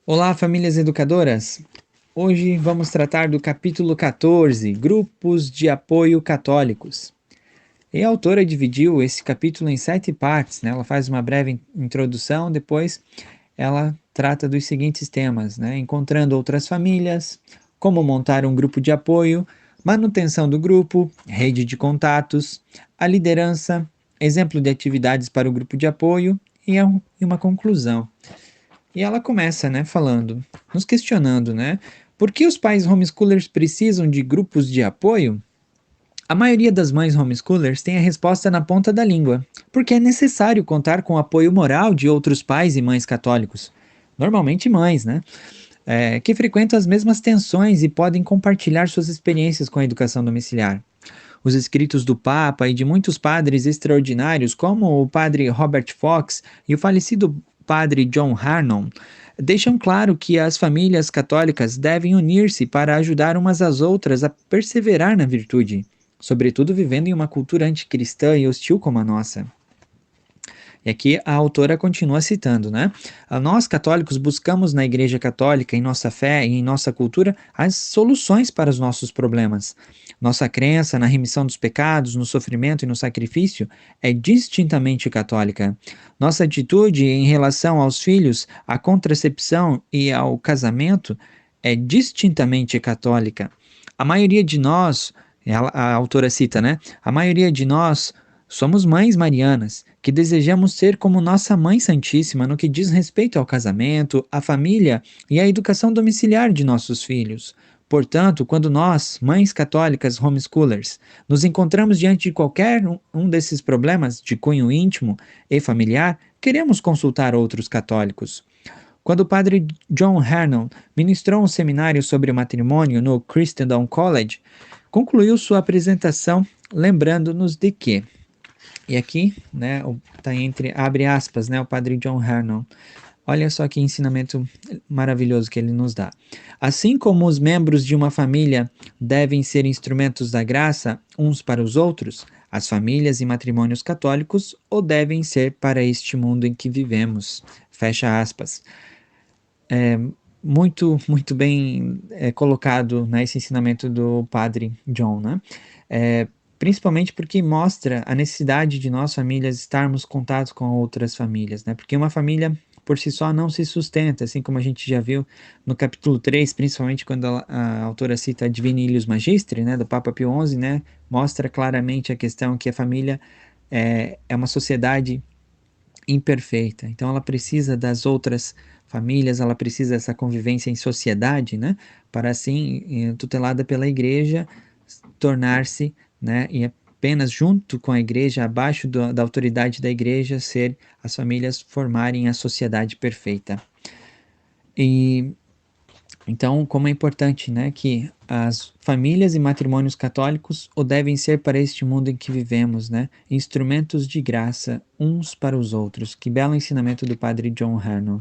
Olá, famílias educadoras! Hoje vamos tratar do capítulo 14, Grupos de Apoio Católicos. E a autora dividiu esse capítulo em 7 partes, né? Ela faz uma breve introdução, depois ela trata dos seguintes temas, né? Encontrando outras famílias, como montar um grupo de apoio, manutenção do grupo, rede de contatos, a liderança, exemplo de atividades para o grupo de apoio e uma conclusão. E ela começa, né, falando, nos questionando, né, por que os pais homeschoolers precisam de grupos de apoio? A maioria das mães homeschoolers tem a resposta na ponta da língua, porque é necessário contar com o apoio moral de outros pais e mães católicos, normalmente mães, né, que frequentam as mesmas tensões e podem compartilhar suas experiências com a educação domiciliar. Os escritos do Papa e de muitos padres extraordinários, como o padre Robert Fox e o falecido padre John Harnon, deixam claro que as famílias católicas devem unir-se para ajudar umas às outras a perseverar na virtude, sobretudo vivendo em uma cultura anticristã e hostil como a nossa. E aqui a autora continua citando, né? Nós católicos buscamos na Igreja Católica, em nossa fé e em nossa cultura, as soluções para os nossos problemas. Nossa crença na remissão dos pecados, no sofrimento e no sacrifício é distintamente católica. Nossa atitude em relação aos filhos, à contracepção e ao casamento é distintamente católica. A maioria de nós, a autora cita, né? A maioria de nós somos mães marianas, que desejamos ser como nossa Mãe Santíssima no que diz respeito ao casamento, à família e à educação domiciliar de nossos filhos. Portanto, quando nós, mães católicas homeschoolers, nos encontramos diante de qualquer um desses problemas de cunho íntimo e familiar, queremos consultar outros católicos. Quando o padre John Harnon ministrou um seminário sobre o matrimônio no Christendom College, concluiu sua apresentação lembrando-nos de que e aqui, né, tá entre abre aspas, né, o padre John Harnon. Olha só que ensinamento maravilhoso que ele nos dá. Assim como os membros de uma família devem ser instrumentos da graça uns para os outros, as famílias e matrimônios católicos o devem ser para este mundo em que vivemos. Fecha aspas. Muito bem colocado nesse ensinamento do padre John, né? É, principalmente porque mostra a necessidade de nós famílias estarmos em contato com outras famílias, né? Porque uma família por si só não se sustenta, assim como a gente já viu no capítulo 3, principalmente quando a autora cita Divini Ilius Magistri, né, do Papa Pio XI, né, mostra claramente a questão que a família é uma sociedade imperfeita. Então ela precisa das outras famílias, ela precisa dessa convivência em sociedade, né, para assim, tutelada pela igreja, tornar-se, né, e apenas junto com a igreja, abaixo da autoridade da igreja, ser as famílias formarem a sociedade perfeita. E então, como é importante, né, que as famílias e matrimônios católicos o devem ser para este mundo em que vivemos, né, instrumentos de graça uns para os outros. Que belo ensinamento do padre John Harnon.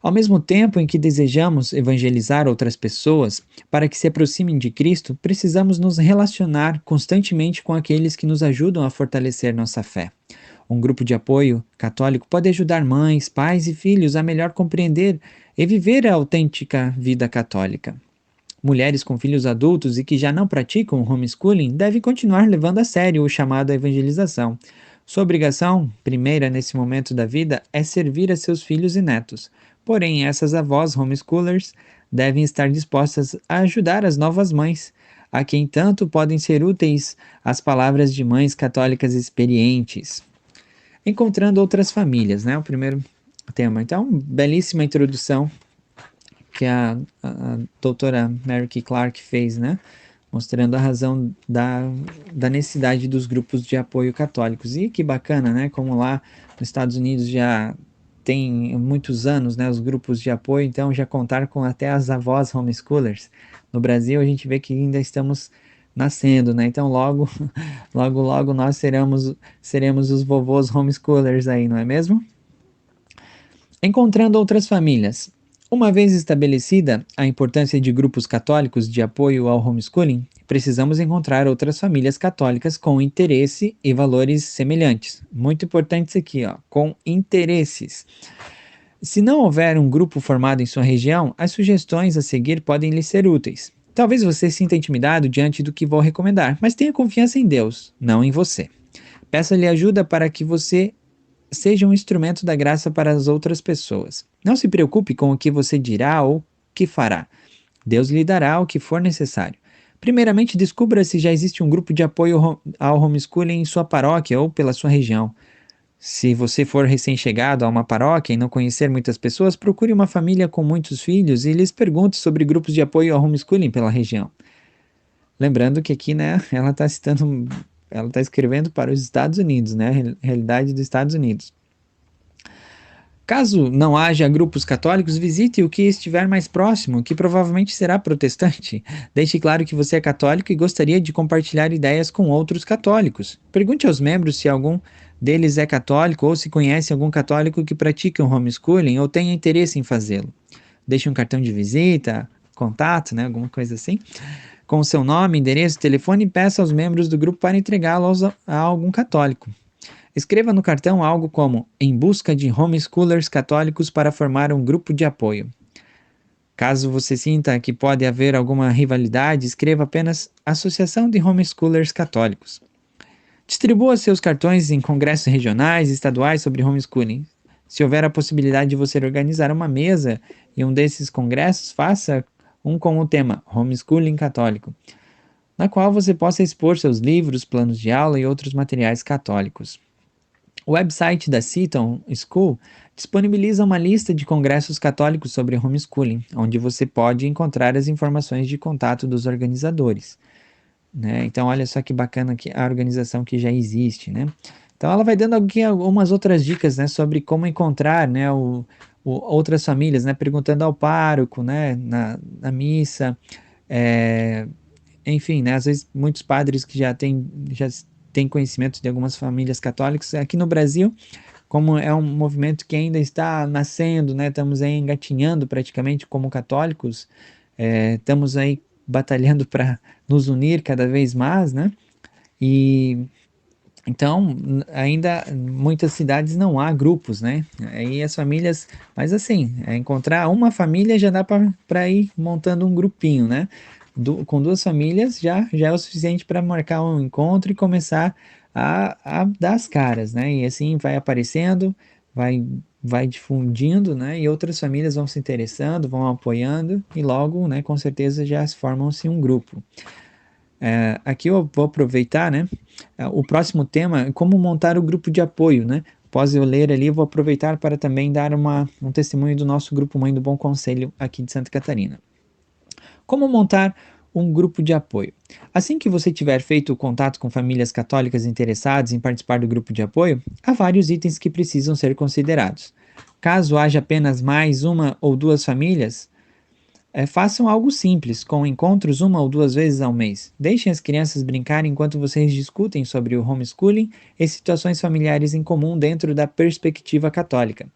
Ao mesmo tempo em que desejamos evangelizar outras pessoas para que se aproximem de Cristo, precisamos nos relacionar constantemente com aqueles que nos ajudam a fortalecer nossa fé. Um grupo de apoio católico pode ajudar mães, pais e filhos a melhor compreender e viver a autêntica vida católica. Mulheres com filhos adultos e que já não praticam o homeschooling devem continuar levando a sério o chamado à evangelização. Sua obrigação, primeira nesse momento da vida, é servir a seus filhos e netos. Porém, essas avós homeschoolers devem estar dispostas a ajudar as novas mães, a quem tanto podem ser úteis as palavras de mães católicas experientes. Encontrando outras famílias, né? O primeiro tema. Então, belíssima introdução que a doutora Mary Kay Clark fez, né? Mostrando a razão da necessidade dos grupos de apoio católicos. E que bacana, né? Como lá nos Estados Unidos já tem muitos anos, né? Os grupos de apoio, então já contar com até as avós homeschoolers. No Brasil a gente vê que ainda estamos nascendo, né? Então logo nós seremos os vovôs homeschoolers aí, não é mesmo? Encontrando outras famílias. Uma vez estabelecida a importância de grupos católicos de apoio ao homeschooling, precisamos encontrar outras famílias católicas com interesse e valores semelhantes. Muito importante isso aqui, ó, com interesses. Se não houver um grupo formado em sua região, as sugestões a seguir podem lhe ser úteis. Talvez você sinta intimidado diante do que vou recomendar, mas tenha confiança em Deus, não em você. Peça-lhe ajuda para que você seja um instrumento da graça para as outras pessoas. Não se preocupe com o que você dirá ou que fará. Deus lhe dará o que for necessário. Primeiramente, descubra se já existe um grupo de apoio ao homeschooling em sua paróquia ou pela sua região. Se você for recém-chegado a uma paróquia e não conhecer muitas pessoas, procure uma família com muitos filhos e lhes pergunte sobre grupos de apoio ao homeschooling pela região. Lembrando que aqui, né, ela está escrevendo para os Estados Unidos, né, a realidade dos Estados Unidos. Caso não haja grupos católicos, visite o que estiver mais próximo, que provavelmente será protestante. Deixe claro que você é católico e gostaria de compartilhar ideias com outros católicos. Pergunte aos membros se algum deles é católico ou se conhece algum católico que pratica o homeschooling ou tenha interesse em fazê-lo. Deixe um cartão de visita, contato, né, alguma coisa assim, com o seu nome, endereço, telefone e peça aos membros do grupo para entregá-lo a algum católico. Escreva no cartão algo como "em busca de homeschoolers católicos para formar um grupo de apoio". Caso você sinta que pode haver alguma rivalidade, escreva apenas "Associação de Homeschoolers Católicos". Distribua seus cartões em congressos regionais e estaduais sobre homeschooling. Se houver a possibilidade de você organizar uma mesa em um desses congressos, faça um com o tema Homeschooling Católico, na qual você possa expor seus livros, planos de aula e outros materiais católicos. O website da Seton School disponibiliza uma lista de congressos católicos sobre homeschooling, onde você pode encontrar as informações de contato dos organizadores. Né? Então, olha só que bacana que a organização que já existe. Né? Então, ela vai dando aqui algumas outras dicas, né, sobre como encontrar, né, outras famílias, né, perguntando ao pároco, né, na missa, enfim, né, às vezes muitos padres que já têm conhecimento de algumas famílias católicas. Aqui no Brasil, como é um movimento que ainda está nascendo, né, estamos aí engatinhando praticamente como católicos, estamos aí batalhando para nos unir cada vez mais, né, e então ainda em muitas cidades não há grupos, né, aí as famílias, mas assim, encontrar uma família já dá para ir montando um grupinho, né, com duas famílias já é o suficiente para marcar um encontro e começar a dar as caras, né? E assim vai aparecendo, vai, vai difundindo, né? E outras famílias vão se interessando, vão apoiando e logo, né? Com certeza já formam-se um grupo. Aqui eu vou aproveitar, né? O próximo tema é como montar o grupo de apoio, né? Após eu ler ali, eu vou aproveitar para também dar um testemunho do nosso grupo Mãe do Bom Conselho aqui de Santa Catarina. Como montar um grupo de apoio? Assim que você tiver feito o contato com famílias católicas interessadas em participar do grupo de apoio, há vários itens que precisam ser considerados. Caso haja apenas mais uma ou duas famílias, façam algo simples, com encontros uma ou duas vezes ao mês. Deixem as crianças brincar enquanto vocês discutem sobre o homeschooling e situações familiares em comum dentro da perspectiva católica.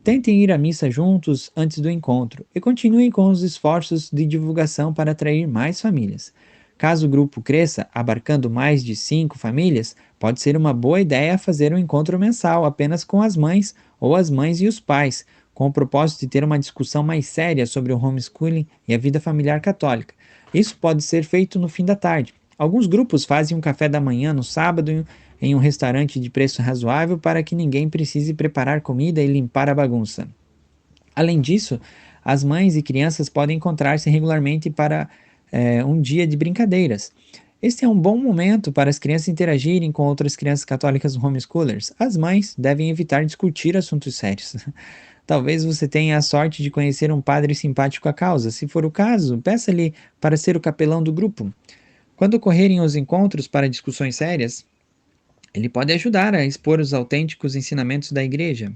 Tentem ir à missa juntos antes do encontro e continuem com os esforços de divulgação para atrair mais famílias. Caso o grupo cresça, abarcando mais de 5 famílias, pode ser uma boa ideia fazer um encontro mensal apenas com as mães ou as mães e os pais, com o propósito de ter uma discussão mais séria sobre o homeschooling e a vida familiar católica. Isso pode ser feito no fim da tarde. Alguns grupos fazem um café da manhã no sábado em um restaurante de preço razoável para que ninguém precise preparar comida e limpar a bagunça. Além disso, as mães e crianças podem encontrar-se regularmente para um dia de brincadeiras. Este é um bom momento para as crianças interagirem com outras crianças católicas homeschoolers. As mães devem evitar discutir assuntos sérios. Talvez você tenha a sorte de conhecer um padre simpático à causa. Se for o caso, peça-lhe para ser o capelão do grupo. Quando ocorrerem os encontros para discussões sérias, ele pode ajudar a expor os autênticos ensinamentos da igreja.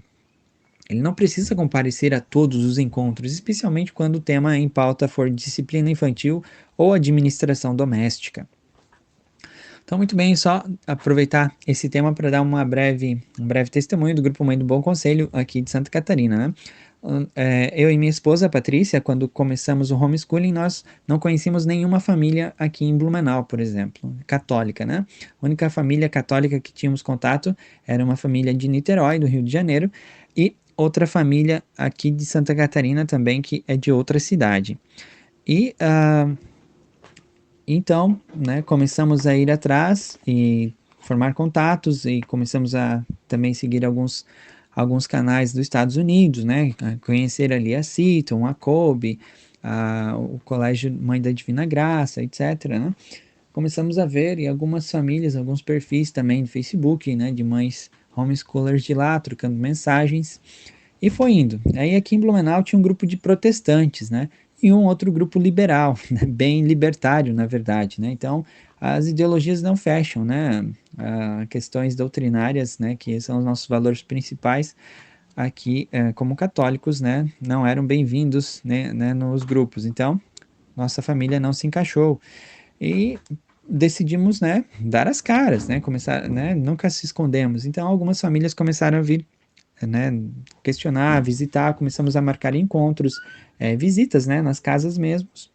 Ele não precisa comparecer a todos os encontros, especialmente quando o tema em pauta for disciplina infantil ou administração doméstica. Então, muito bem, só aproveitar esse tema para dar um breve testemunho do Grupo Mãe do Bom Conselho aqui de Santa Catarina, né? Eu e minha esposa, Patrícia, quando começamos o homeschooling, nós não conhecíamos nenhuma família aqui em Blumenau, por exemplo, católica, né? A única família católica que tínhamos contato era uma família de Niterói, do Rio de Janeiro, e outra família aqui de Santa Catarina também, que é de outra cidade. E então, né, começamos a ir atrás e formar contatos e começamos a também seguir alguns canais dos Estados Unidos, né, a conhecer ali a Seton, a Kobe, o Colégio Mãe da Divina Graça, etc, né. Começamos a ver em algumas famílias, alguns perfis também do Facebook, né, de mães homeschoolers de lá, trocando mensagens, e foi indo. Aí aqui em Blumenau tinha um grupo de protestantes, né? E um outro grupo liberal, né? Bem libertário, na verdade, né? Então, as ideologias não fecham, né? Questões doutrinárias, né? Que são os nossos valores principais aqui, como católicos, né? Não eram bem-vindos, né, nos grupos. Então, nossa família não se encaixou. E decidimos, né, dar as caras, né? Começar, né? Nunca se escondemos. Então, algumas famílias começaram a vir, né, questionar, visitar, começamos a marcar encontros, visitas, né, nas casas mesmos,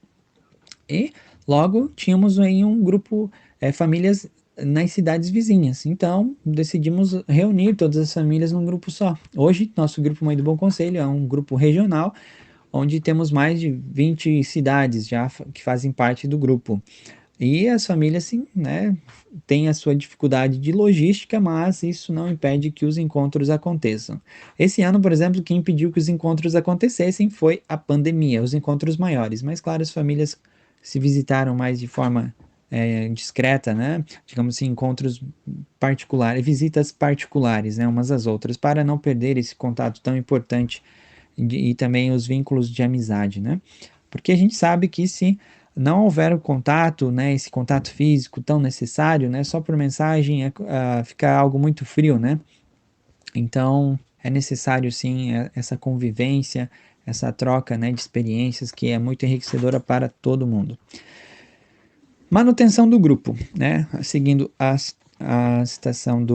e logo tínhamos aí um grupo, famílias nas cidades vizinhas, então decidimos reunir todas as famílias num grupo só. Hoje, nosso grupo Mãe do Bom Conselho é um grupo regional, onde temos mais de 20 cidades já que fazem parte do grupo. E as famílias, sim, né, têm a sua dificuldade de logística, mas isso não impede que os encontros aconteçam. Esse ano, por exemplo, quem impediu que os encontros acontecessem foi a pandemia, os encontros maiores. Mas, claro, as famílias se visitaram mais de forma discreta, né? Digamos assim, encontros particulares, visitas particulares, né, umas às outras, para não perder esse contato tão importante e também os vínculos de amizade, né? Porque a gente sabe que se não houver o contato, né, esse contato físico tão necessário, né, só por mensagem fica algo muito frio, né? Então é necessário sim essa convivência, essa troca, né, de experiências que é muito enriquecedora para todo mundo. Manutenção do grupo, né? Seguindo a citação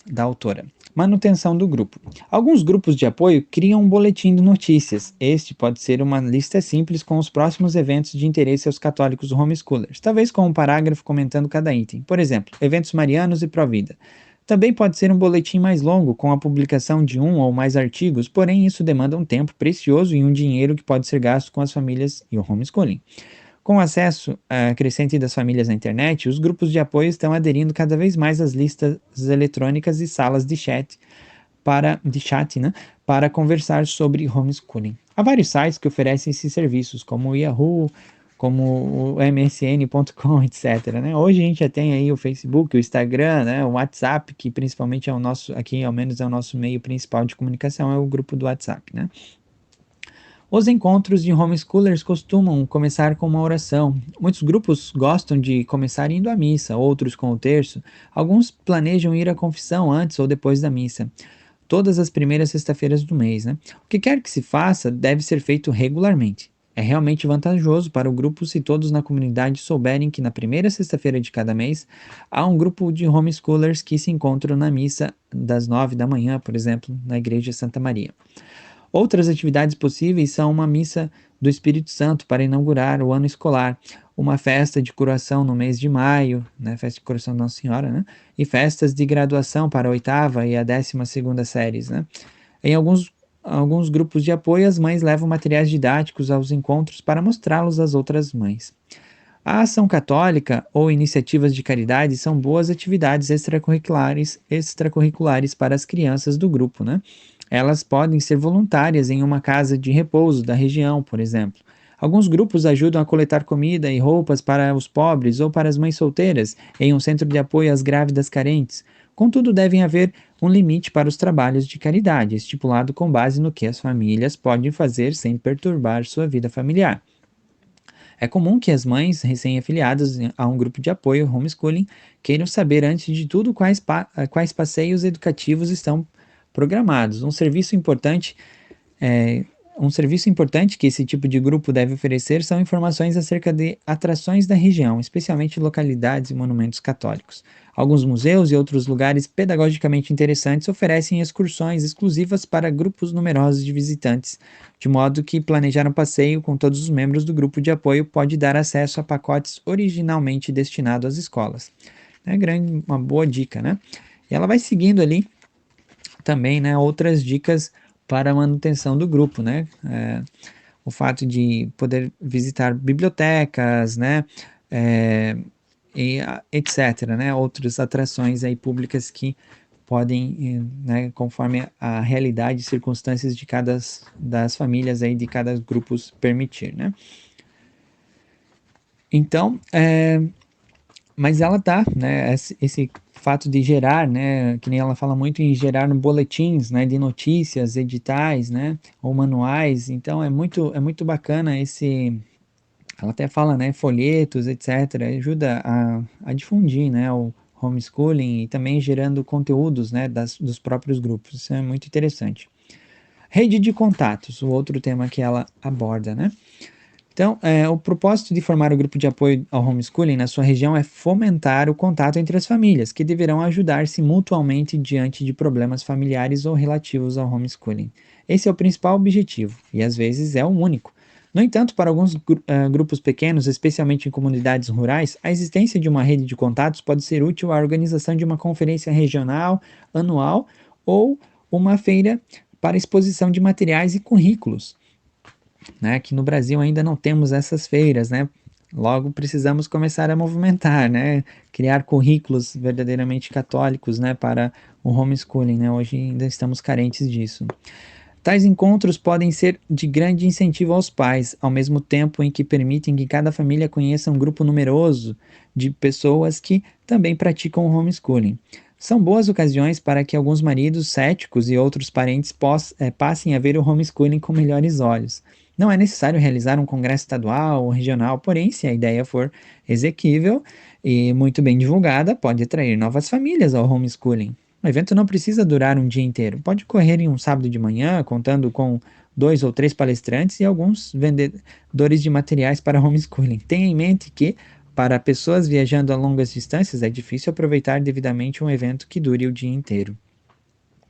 da autora. Manutenção do grupo. Alguns grupos de apoio criam um boletim de notícias. Este pode ser uma lista simples com os próximos eventos de interesse aos católicos homeschoolers, talvez com um parágrafo comentando cada item. Por exemplo, eventos marianos e Provida. Também pode ser um boletim mais longo, com a publicação de um ou mais artigos, porém isso demanda um tempo precioso e um dinheiro que pode ser gasto com as famílias e o homeschooling. Com o acesso crescente das famílias à internet, os grupos de apoio estão aderindo cada vez mais às listas eletrônicas e salas de chat, né, para conversar sobre homeschooling. Há vários sites que oferecem esses serviços, como o Yahoo, como o msn.com, etc. Né? Hoje a gente já tem aí o Facebook, o Instagram, né, o WhatsApp, que principalmente é o nosso, aqui ao menos é o nosso meio principal de comunicação, é o grupo do WhatsApp, né? Os encontros de homeschoolers costumam começar com uma oração. Muitos grupos gostam de começar indo à missa, outros com o terço. Alguns planejam ir à confissão antes ou depois da missa, todas as primeiras sexta-feiras do mês. Né? O que quer que se faça deve ser feito regularmente. É realmente vantajoso para o grupo se todos na comunidade souberem que na primeira sexta-feira de cada mês há um grupo de homeschoolers que se encontram na missa das 9 da manhã, por exemplo, na Igreja Santa Maria. Outras atividades possíveis são uma missa do Espírito Santo para inaugurar o ano escolar, uma festa de coroação no mês de maio, né, festa de coroação da Nossa Senhora, né, e festas de graduação para a oitava e a 12ª séries. Né. Em alguns grupos de apoio, as mães levam materiais didáticos aos encontros para mostrá-los às outras mães. A ação católica ou iniciativas de caridade são boas atividades extracurriculares para as crianças do grupo, né? Elas podem ser voluntárias em uma casa de repouso da região, por exemplo. Alguns grupos ajudam a coletar comida e roupas para os pobres ou para as mães solteiras em um centro de apoio às grávidas carentes. Contudo, devem haver um limite para os trabalhos de caridade, estipulado com base no que as famílias podem fazer sem perturbar sua vida familiar. É comum que as mães recém-afiliadas a um grupo de apoio homeschooling queiram saber, antes de tudo, quais passeios educativos estão programados. Um serviço importante que esse tipo de grupo deve oferecer são informações acerca de atrações da região, especialmente localidades e monumentos católicos. Alguns museus e outros lugares pedagogicamente interessantes oferecem excursões exclusivas para grupos numerosos de visitantes, de modo que planejar um passeio com todos os membros do grupo de apoio pode dar acesso a pacotes originalmente destinados às escolas. É uma boa dica, né? E ela vai seguindo ali também, né, outras dicas para a manutenção do grupo, né? O fato de poder visitar bibliotecas, né? É, etc, né? Outras atrações aí públicas que podem, né, conforme a realidade e circunstâncias de cada das famílias aí de cada grupo permitir, né? Então, mas ela tá, né, esse fato de gerar, né, que nem ela fala muito em gerar no boletins, né, de notícias, editais, né, ou manuais, então é muito bacana esse, ela até fala, né, folhetos, etc, ajuda a difundir, né, o homeschooling e também gerando conteúdos, né, dos próprios grupos, isso é muito interessante. Rede de contatos, o outro tema que ela aborda, né. Então, o propósito de formar o grupo de apoio ao homeschooling na sua região é fomentar o contato entre as famílias, que deverão ajudar-se mutuamente diante de problemas familiares ou relativos ao homeschooling. Esse é o principal objetivo, e às vezes é o único. No entanto, para alguns grupos pequenos, especialmente em comunidades rurais, a existência de uma rede de contatos pode ser útil à organização de uma conferência regional, anual ou uma feira para exposição de materiais e currículos, né? Que no Brasil ainda não temos essas feiras, né? Logo precisamos começar a movimentar, né? Criar currículos verdadeiramente católicos, né? Para o homeschooling, né? Hoje ainda estamos carentes disso. Tais encontros podem ser de grande incentivo aos pais, ao mesmo tempo em que permitem que cada família conheça um grupo numeroso de pessoas que também praticam o homeschooling. São boas ocasiões para que alguns maridos céticos e outros parentes passem a ver o homeschooling com melhores olhos. Não é necessário realizar um congresso estadual ou regional, porém, se a ideia for exequível e muito bem divulgada, pode atrair novas famílias ao homeschooling. O evento não precisa durar um dia inteiro. Pode ocorrer em um sábado de manhã, contando com 2 ou 3 palestrantes e alguns vendedores de materiais para homeschooling. Tenha em mente que, para pessoas viajando a longas distâncias, é difícil aproveitar devidamente um evento que dure o dia inteiro.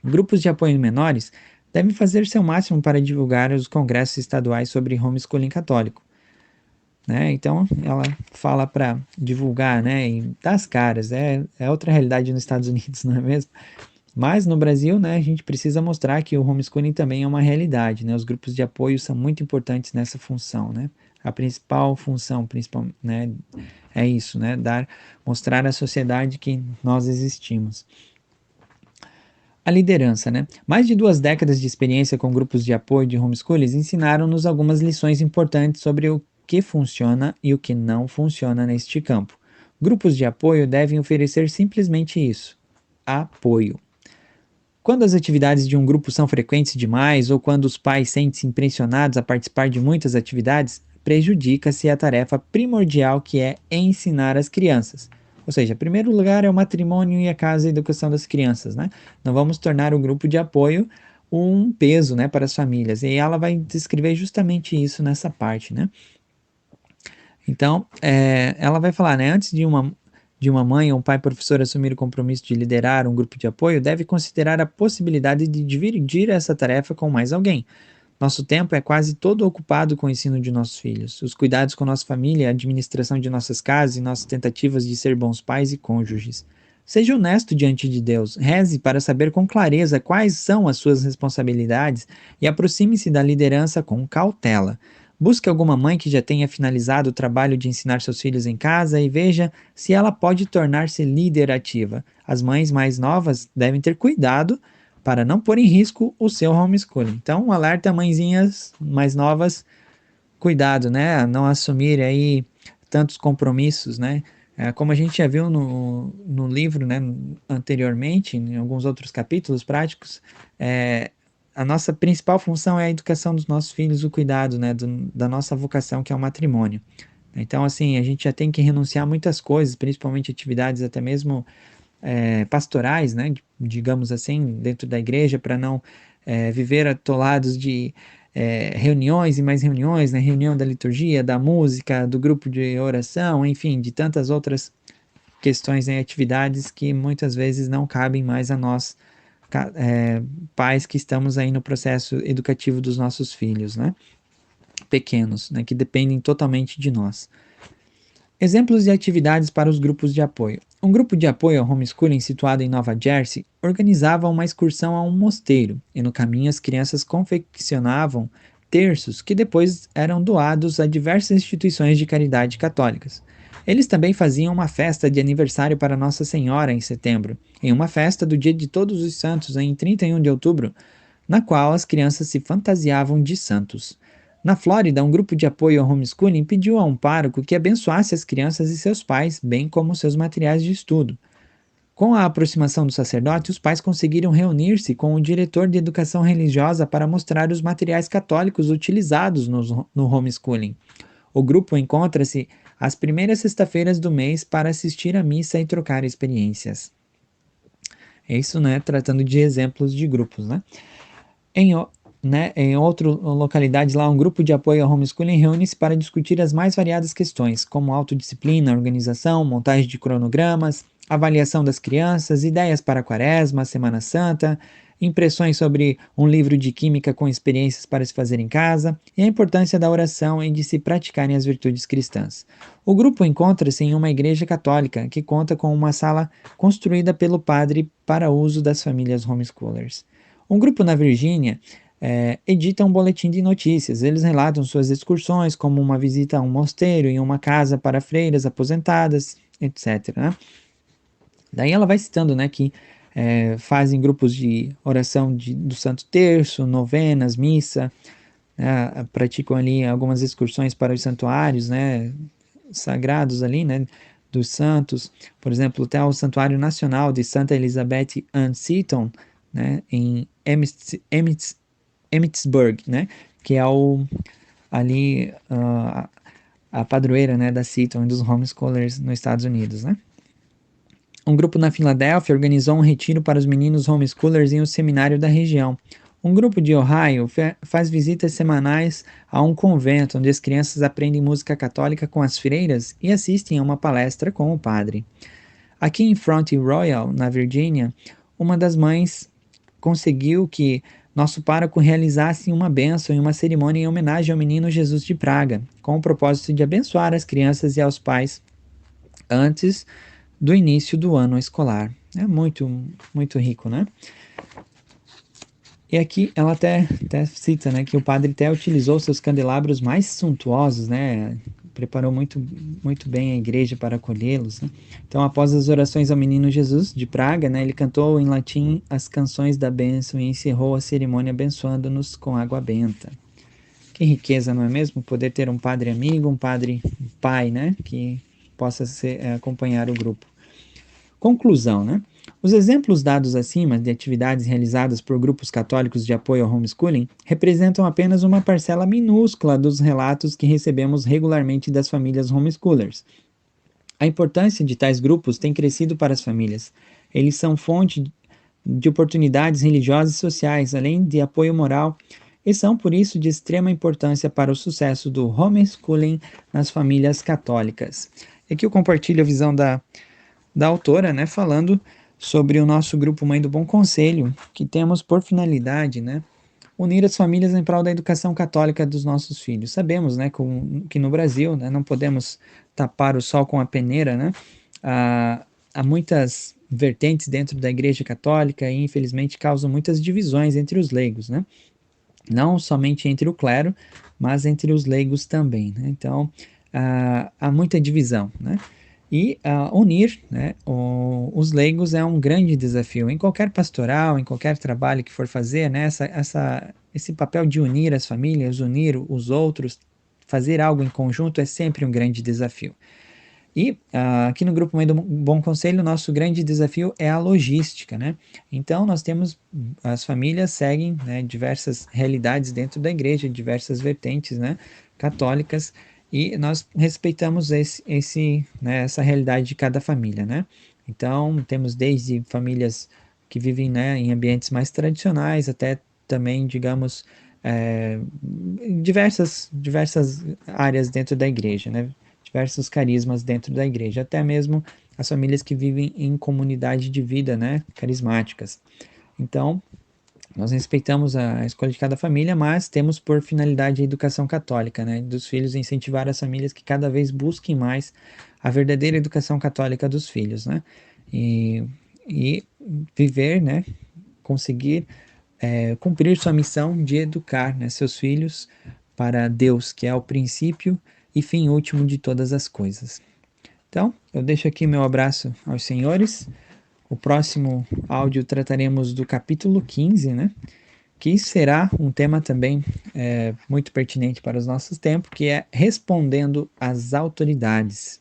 Grupos de apoio menores devem fazer seu máximo para divulgar os congressos estaduais sobre homeschooling católico. Né? Então, ela fala para divulgar, né, e dar as caras. É outra realidade nos Estados Unidos, não é mesmo? Mas no Brasil, né, a gente precisa mostrar que o homeschooling também é uma realidade, né? Os grupos de apoio são muito importantes nessa função, né? A principal função, né, é isso, né? Mostrar à sociedade que nós existimos. A liderança, né? Mais de 2 décadas de experiência com grupos de apoio de homeschooling ensinaram-nos algumas lições importantes sobre o que funciona e o que não funciona neste campo. Grupos de apoio devem oferecer simplesmente isso: apoio. Quando as atividades de um grupo são frequentes demais ou quando os pais sentem-se impressionados a participar de muitas atividades, prejudica-se a tarefa primordial que é ensinar as crianças. Ou seja, em primeiro lugar é o matrimônio e a casa e a educação das crianças, né? Não vamos tornar o grupo de apoio um peso, né, para as famílias. E ela vai descrever justamente isso nessa parte, né? Então, ela vai falar, né, antes de uma mãe ou um pai professor assumir o compromisso de liderar um grupo de apoio, deve considerar a possibilidade de dividir essa tarefa com mais alguém. Nosso tempo é quase todo ocupado com o ensino de nossos filhos, os cuidados com nossa família, a administração de nossas casas e nossas tentativas de ser bons pais e cônjuges. Seja honesto diante de Deus, reze para saber com clareza quais são as suas responsabilidades e aproxime-se da liderança com cautela. Busque alguma mãe que já tenha finalizado o trabalho de ensinar seus filhos em casa e veja se ela pode tornar-se líder ativa. As mães mais novas devem ter cuidado para não pôr em risco o seu homeschooling. Então, um alerta mãezinhas mais novas, cuidado, né, a não assumir aí tantos compromissos, né, como a gente já viu no livro, né, anteriormente, em alguns outros capítulos práticos, a nossa principal função é a educação dos nossos filhos, o cuidado, né, da nossa vocação, que é o matrimônio. Então, assim, a gente já tem que renunciar a muitas coisas, principalmente atividades até mesmo pastorais, né, digamos assim, dentro da igreja, para não viver atolados de reuniões e mais reuniões, né, reunião da liturgia, da música, do grupo de oração, enfim, de tantas outras questões e atividades que muitas vezes não cabem mais a nós, pais que estamos aí no processo educativo dos nossos filhos, né, pequenos, né, que dependem totalmente de nós. Exemplos de atividades para os grupos de apoio. Um grupo de apoio ao homeschooling situado em Nova Jersey organizava uma excursão a um mosteiro, e no caminho as crianças confeccionavam terços que depois eram doados a diversas instituições de caridade católicas. Eles também faziam uma festa de aniversário para Nossa Senhora em setembro, e uma festa do Dia de Todos os Santos em 31 de outubro, na qual as crianças se fantasiavam de santos. Na Flórida, um grupo de apoio ao homeschooling pediu a um pároco que abençoasse as crianças e seus pais, bem como seus materiais de estudo. Com a aproximação do sacerdote, os pais conseguiram reunir-se com o diretor de educação religiosa para mostrar os materiais católicos utilizados no homeschooling. O grupo encontra-se às primeiras sexta-feiras do mês para assistir à missa e trocar experiências. É isso, né? Tratando de exemplos de grupos, né? Em outra localidade lá, um grupo de apoio ao homeschooling reúne-se para discutir as mais variadas questões, como autodisciplina, organização, montagem de cronogramas, avaliação das crianças, ideias para a quaresma, Semana Santa, impressões sobre um livro de química com experiências para se fazer em casa e a importância da oração e de se praticarem as virtudes cristãs. O grupo encontra-se em uma igreja católica que conta com uma sala construída pelo padre para uso das famílias homeschoolers. Um grupo na Virgínia edita um boletim de notícias. Eles relatam suas excursões, como uma visita a um mosteiro e uma casa para freiras aposentadas, etc. Né? Daí ela vai citando, né, que fazem grupos de oração do Santo Terço, novenas, missa, praticam ali algumas excursões para os santuários, né, sagrados ali, né, dos santos. Por exemplo, até o Santuário Nacional de Santa Elizabeth Ann Seton, né, em Emmitsburg, né, que é ali a padroeira, né, da Seton, dos homeschoolers nos Estados Unidos, né. Um grupo na Filadélfia organizou um retiro para os meninos homeschoolers em um seminário da região. Um grupo de Ohio faz visitas semanais a um convento onde as crianças aprendem música católica com as freiras e assistem a uma palestra com o padre. Aqui em Front Royal, na Virgínia, uma das mães conseguiu que nosso pároco realizasse uma bênção e uma cerimônia em homenagem ao menino Jesus de Praga, com o propósito de abençoar as crianças e aos pais antes do início do ano escolar. É muito, muito rico, né? E aqui ela até cita, né, que o padre até utilizou seus candelabros mais suntuosos, né? Preparou muito, muito bem a igreja para acolhê-los, né? Então, após as orações ao menino Jesus de Praga, né, ele cantou em latim as canções da bênção e encerrou a cerimônia abençoando-nos com água benta. Que riqueza, não é mesmo? Poder ter um padre amigo, um padre pai, né, que possa acompanhar o grupo. Conclusão, né? Os exemplos dados acima de atividades realizadas por grupos católicos de apoio ao homeschooling representam apenas uma parcela minúscula dos relatos que recebemos regularmente das famílias homeschoolers. A importância de tais grupos tem crescido para as famílias. Eles são fonte de oportunidades religiosas e sociais, além de apoio moral, e são, por isso, de extrema importância para o sucesso do homeschooling nas famílias católicas. Aqui eu compartilho a visão da autora, né, falando sobre o nosso grupo Mãe do Bom Conselho, que temos por finalidade, né, unir as famílias em prol da educação católica dos nossos filhos. Sabemos, né, que no Brasil, né, não podemos tapar o sol com a peneira, né, há muitas vertentes dentro da Igreja Católica e, infelizmente, causam muitas divisões entre os leigos, né, não somente entre o clero, mas entre os leigos também, né, então há muita divisão, né, e unir, né, os leigos é um grande desafio. Em qualquer pastoral, em qualquer trabalho que for fazer, né, esse papel de unir as famílias, unir os outros, fazer algo em conjunto é sempre um grande desafio. E aqui no Grupo Mãe do Bom Conselho, o nosso grande desafio é a logística, né? Então, nós temos, as famílias seguem, né, diversas realidades dentro da igreja, diversas vertentes, né, católicas, e nós respeitamos né, essa realidade de cada família, né? Então, temos desde famílias que vivem, né, em ambientes mais tradicionais, até também, digamos, diversas áreas dentro da igreja, né? Diversos carismas dentro da igreja, até mesmo as famílias que vivem em comunidade de vida, né, carismáticas. Então, nós respeitamos a escolha de cada família, mas temos por finalidade a educação católica, né, dos filhos, incentivar as famílias que cada vez busquem mais a verdadeira educação católica dos filhos, né? E, e viver, né? Conseguir cumprir sua missão de educar, né, seus filhos para Deus, que é o princípio e fim último de todas as coisas. Então, eu deixo aqui meu abraço aos senhores. O próximo áudio trataremos do capítulo 15, né? Que será um tema também muito pertinente para os nossos tempos, que é respondendo às autoridades.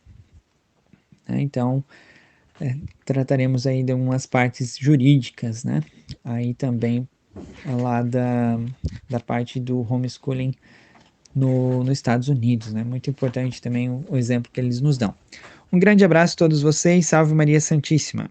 Né? Então, trataremos aí de umas partes jurídicas, né? Aí também lá da parte do homeschooling nos Estados Unidos, né? Muito importante também o exemplo que eles nos dão. Um grande abraço a todos vocês, salve Maria Santíssima!